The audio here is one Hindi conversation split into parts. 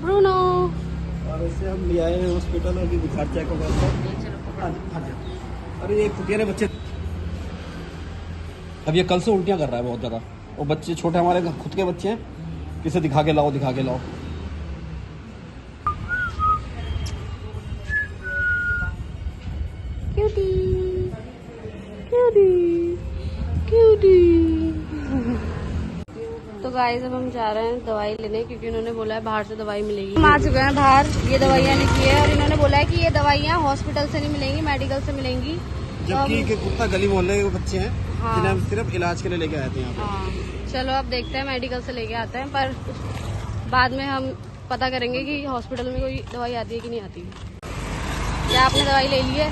ब्रूनो। और इससे हम ले आए हैं हॉस्पिटल और बुखार चेक होगा अरे ये खुटियारे बच्चे अब ये कल से उल्टियाँ कर रहा है बहुत ज़्यादा। और बच्चे छोटे हमारे खुद के बच्चे हैं, किसे दिखा के लाओ दिखा के लाओ। Cutie cutie cutie. तो गाइस अब हम जा रहे हैं दवाई लेने, क्योंकि उन्होंने बोला है बाहर से दवाई मिलेगी। हम आ चुके हैं बाहर, ये दवाइयाँ लिखी है और इन्होंने बोला है कि ये दवाइयाँ हॉस्पिटल से नहीं मिलेंगी, मेडिकल से मिलेंगी। जबकि के कुत्ता गली मोहल्ले के बच्चे हैं, हाँ। जिन्हें हम सिर्फ इलाज के लिए लेके आए थे यहाँ पे। हाँ चलो अब देखते हैं, मेडिकल से लेके आते हैं, पर बाद में हम पता करेंगे कि हॉस्पिटल में कोई दवाई आती है कि नहीं आती। क्या आपने दवाई ले ली है?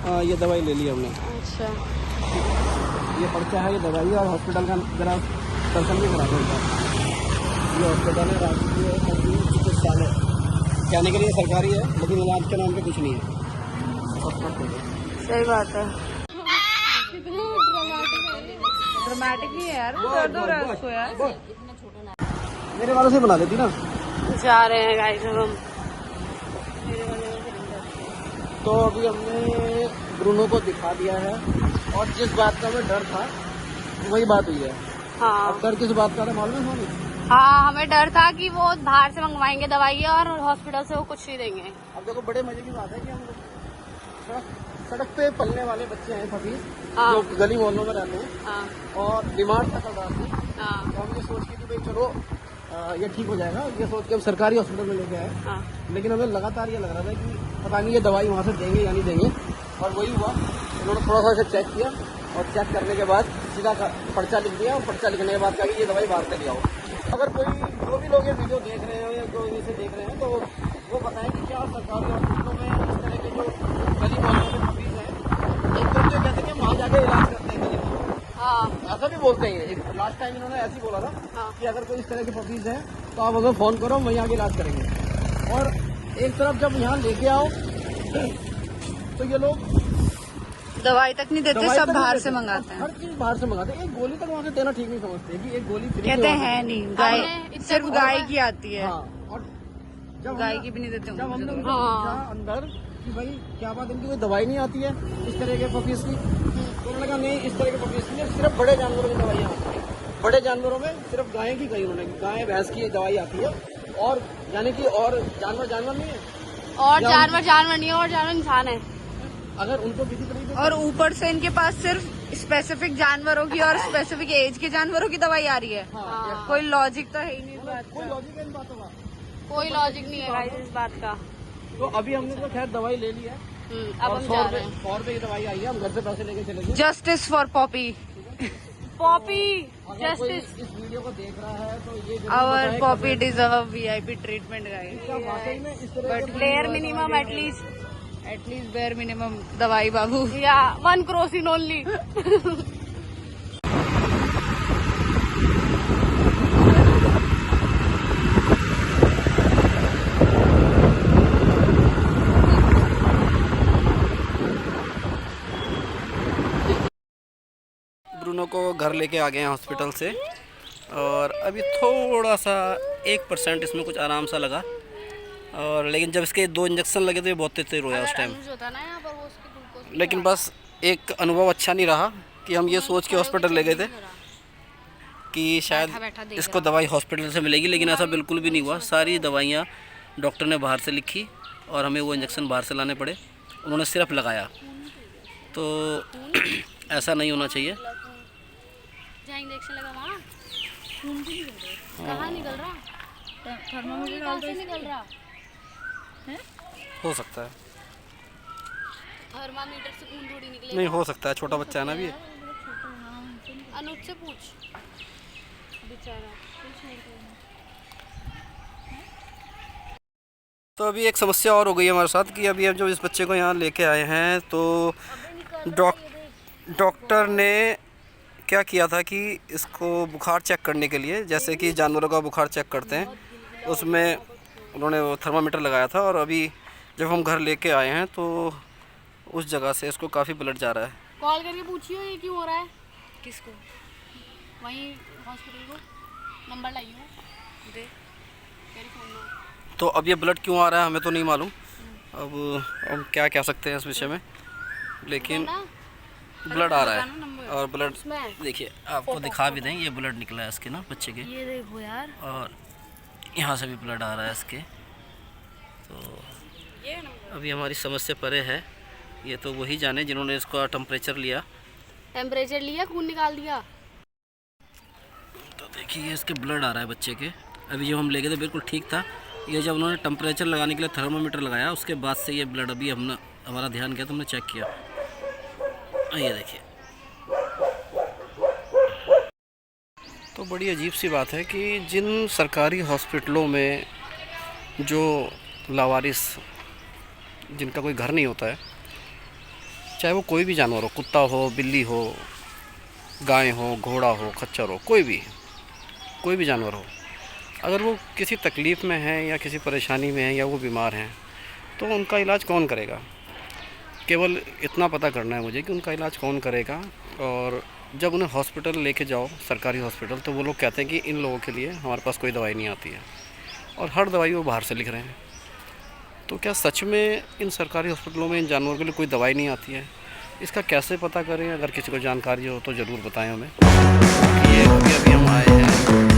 हाँ ये दवाई ले ली हमने। अच्छा ये पर्चा है, ये दवाई और हॉस्पिटल का जरा दर्शन भी करा दें। ये हॉस्पिटल है राष्ट्रीय चिकित्सालय, कहने के लिए सरकारी है लेकिन इलाज के नाम पे कुछ नहीं है। सही बात है। ड्रामेटिक ही है यार, दर्द हो रहा है उसको यार। मेरे वालों से बना लेती ना। जा रहे हैं गाइस अब हम। तो अभी हमने ब्रूनो को दिखा दिया है और जिस बात का हमें डर था वही बात हुई है। हाँ अब डर किस बात का था मालूम है हमें? हाँ, हमें डर था कि वो बाहर से मंगवाएंगे दवाई और हॉस्पिटल से वो कुछ नहीं देंगे। अब देखो बड़े मजे की बात है कि हम सड़क पे पलने वाले बच्चे हैं फकीर, हाँ। जो गली मोहल्लों में रहते हैं हाँ और बीमार था कल रात में। हाँ तो हम ये सोच के कि भाई चलो ये ठीक हो जाएगा, ये सोच के हम सरकारी हॉस्पिटल में लेके आए। हाँ। लेकिन हमें लगातार ये लग रहा था कि पता नहीं ये दवाई वहाँ से देंगे या नहीं देंगे। और वही हुआ, उन्होंने थोड़ा सा इसे चेक किया और चेक करने के बाद सीधा पर्चा लिख दिया और पर्चा लिखने के बाद कहा कि ये दवाई बाहर से ले आओ। अगर कोई जो भी लोग ये वीडियो देख रहे हो या जो इसे देख रहे हैं तो वो बताएं कि क्या सरकारी हॉस्पिटलों में इस तरह के जो गली मोहल्लों में मरीज हैं, एक तो कहते हैं कि वहाँ जाके इलाज करते हैं गली मोहल्लों में। हाँ ऐसा भी बोलते हैं। एक लास्ट टाइम इन्होंने ऐसे ही बोला था हाँ। कि अगर कोई इस तरह के पपीज हैं तो आप हमें फोन करो, हम वहीं आके इलाज करेंगे। और एक तरफ जब यहाँ लेके आओ तो ये लोग दवाई तक नहीं देते, सब बाहर से मंगाते हैं। हर चीज बाहर से मंगाते हैं। एक गोली तक वहाँ से देना ठीक नहीं समझते कि एक गोली फ्री कहते हैं नहीं, गाय सिर्फ गाय की आती है। हाँ। और जब गाय की भी नहीं देते जब हमने उनसे हाँ। पूछा अंदर कि भाई क्या बात, इनकी कोई दवाई नहीं आती है इस तरह के पपीज की, तो उन्होंने कहा नहीं इस तरह के पपीज की नहीं, सिर्फ बड़े जानवरों की दवाइयाँ आती है। बड़े जानवरों में सिर्फ गाय की कही उन्होंने, गाय भैंस की दवाई आती है। और यानी कि और जानवर नहीं है, और जानवर नहीं है, और जानवर इंसान है। अगर उनको किसी तरीके और ऊपर से इनके पास सिर्फ स्पेसिफिक जानवरों की और स्पेसिफिक एज के जानवरों की दवाई आ रही है। हाँ। कोई लॉजिक तो है ही नहीं इस बात कोई का। लॉजिक है इन बातों का, कोई लॉजिक नहीं है गाइस इस बात का। तो अभी हमने तो खैर दवाई ले ली है। अब हम जा रहे हैं। 100 रुपए की दवाई आई है, हम घर से पैसे लेके चले गए। जस्टिस फॉर पॉपी, पॉपी अगर कोई जस्टिस। इस वीडियो को देख रहा है तो ये जरूर आवर बताए पॉपी डिजर्व VIP ट्रीटमेंट क्या वाकई में इस तरह बट के bare minimum at least bare minimum दवाई बाबू या 1 crore in only। ब्रूनो को घर लेके आ गए हैं हॉस्पिटल से और अभी थोड़ा सा 1% इसमें कुछ आराम सा लगा। और लेकिन जब इसके 2 इंजेक्शन लगे तो ये बहुत तेज रोया उस टाइम। लेकिन बस एक अनुभव अच्छा नहीं रहा कि हम ये सोच के हॉस्पिटल ले गए थे कि शायद इसको दवाई हॉस्पिटल से मिलेगी, लेकिन ऐसा बिल्कुल भी नहीं हुआ। सारी दवाइयाँ डॉक्टर ने बाहर से लिखी और हमें वो इंजेक्शन बाहर से लाने पड़े। उन्होंने सिर्फ लगाया, तो ऐसा नहीं होना चाहिए। जहाँ इंजेक्शन लगा वहाँ खून भी निकल रहा है। कहाँ निकल रहा? थर्मामीटर कहाँ से निकल रहा है? हो सकता है, थर्मामीटर से खून थोड़ी निकलेगा। नहीं हो सकता है, छोटा बच्चा है ना अभी। अनुज से पूछ बेचारा। तो अभी एक समस्या और हो गई है हमारे साथ कि अभी हम जो इस बच्चे को यहाँ लेके आए हैं तो डॉक्टर ने क्या किया था कि इसको बुखार चेक करने के लिए, जैसे कि जानवरों का बुखार चेक करते हैं, उसमें उन्होंने वो थर्मामीटर लगाया था। और अभी जब हम घर लेके आए हैं तो उस जगह से इसको काफ़ी ब्लड जा रहा है। कॉल करके पूछियो ये क्यों हो रहा है। किसको? वहीं हॉस्पिटल को नंबर लाइयो दे तेरी फोन में। तो अब ये ब्लड क्यों आ रहा है हमें तो नहीं मालूम। अब हम क्या कह सकते हैं इस विषय में, लेकिन ब्लड आ रहा है। और ब्लड देखिए आपको दिखा भी दें, ये ब्लड निकला है इसके ना बच्चे के, ये देखो यार, और यहाँ से भी ब्लड आ रहा है इसके। तो अभी हमारी समझ से परे है, ये तो वही जाने जिन्होंने इसका टेम्परेचर लिया, खून निकाल दिया। तो देखिए इसके ब्लड आ रहा है बच्चे के। अभी जब हम ले गए थे बिल्कुल ठीक था, ये जब उन्होंने टेम्परेचर लगाने के लिए थर्मामीटर लगाया उसके बाद से ये ब्लड अभी हमारा ध्यान गया तो हमने चेक किया। ये देखिए, तो बड़ी अजीब सी बात है कि जिन सरकारी हॉस्पिटलों में जो लावारिस, जिनका कोई घर नहीं होता है, चाहे वो कोई भी जानवर हो, कुत्ता हो, बिल्ली हो, गाय हो, घोड़ा हो, खच्चर हो, कोई भी जानवर हो, अगर वो किसी तकलीफ़ में है या किसी परेशानी में है या वो बीमार हैं, तो उनका इलाज कौन करेगा। केवल इतना पता करना है मुझे कि उनका इलाज कौन करेगा। और जब उन्हें हॉस्पिटल लेके जाओ, सरकारी हॉस्पिटल, तो वो लोग कहते हैं कि इन लोगों के लिए हमारे पास कोई दवाई नहीं आती है, और हर दवाई वो बाहर से लिख रहे हैं। तो क्या सच में इन सरकारी हॉस्पिटलों में इन जानवरों के लिए कोई दवाई नहीं आती है? इसका कैसे पता करें? अगर किसी को जानकारी हो तो ज़रूर बताएं हमें। ये अभी हम आए हैं